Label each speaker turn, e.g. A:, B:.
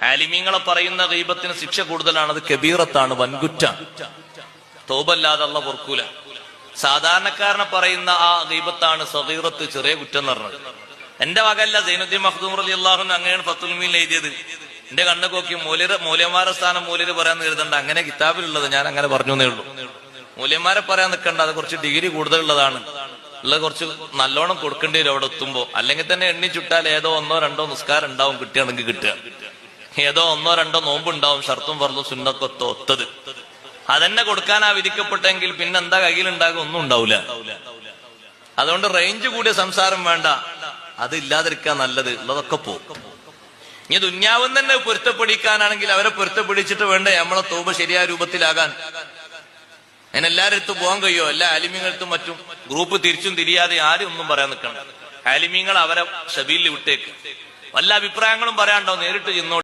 A: ആലിമീങ്ങളെ പറയുന്ന ഗീബത്തിന് ശിക്ഷ കൂടുതലാണ്. അത് കബീറത്താണ്, വൻകുറ്റാണ്. തൗബല്ലാതെ അല്ലാഹു പൊറുക്കൂല. സാധാരണക്കാരനെ പറയുന്ന ആ ഗീബത്താണ് സഗീറത്ത്, ചെറിയ കുറ്റം എന്ന് പറഞ്ഞത്. എന്റെ വകല്ല, സൈനുദ്ദീൻ മഖ്ദൂം റളിയല്ലാഹു അൻഹു അങ്ങനെയാണ് ഫത്തുൽ മുഈനിൽ എഴുതിയത്. എന്റെ കണ്ണ് നോക്കി മൂല്യന്മാരെ സ്ഥാനം മൂല്യര് പറയാൻ എഴുതണ്ട, അങ്ങനെ കിതാബിലുള്ളത് ഞാൻ അങ്ങനെ പറഞ്ഞു എന്നേ ഉള്ളൂ. മൂല്യന്മാരെ പറയാൻ നിൽക്കണ്ട, അത് കുറച്ച് ഡിഗ്രി കൂടുതലുള്ളതാണ്, ഉള്ളത് കുറച്ച് നല്ലോണം കൊടുക്കേണ്ടി വരും അവിടെ എത്തുമ്പോ. അല്ലെങ്കിൽ തന്നെ എണ്ണി ചുട്ടാൽ ഏതോ 1-2 നിസ്കാരം ഉണ്ടാവും, കിട്ടുകയാണെങ്കിൽ കിട്ടുക. ഏതോ 1-2 നോമ്പ് ഉണ്ടാവും, ഷർത്തും ഫർളും സുന്നത്തൊക്കെ ഒത്തത്. അതെന്നെ കൊടുക്കാനാ വിധിക്കപ്പെട്ടെങ്കിൽ പിന്നെ എന്താ കയ്യിലുണ്ടാകും? ഒന്നും ഉണ്ടാവില്ല. അതുകൊണ്ട് റേഞ്ച് കൂടിയ സംസാരം വേണ്ട, അത് ഇല്ലാതിരിക്കാൻ നല്ലത്. ഉള്ളതൊക്കെ പോകും. ഇനി ദുന്യാവും തന്നെ പൊരുത്തപ്പെടിക്കാനാണെങ്കിൽ അവരെ പൊരുത്തപ്പെടിച്ചിട്ട് വേണ്ടേ നമ്മളെ തൗബ ശരിയായ രൂപത്തിലാകാൻ. അങ്ങനെ എല്ലാവരും അടുത്ത് പോകാൻ കഴിയോ? എല്ലാ ആലിമീങ്ങളടുത്തും മറ്റും ഗ്രൂപ്പ് തിരിച്ചും തിരിയാതെ ആരും ഒന്നും പറയാൻ നിൽക്കണം. ആലിമീങ്ങൾ അവരെ സബീലിൽ വിട്ടേക്ക്. വല്ല അഭിപ്രായങ്ങളും പറയാനുണ്ടോ നേരിട്ട് ചെന്നോ.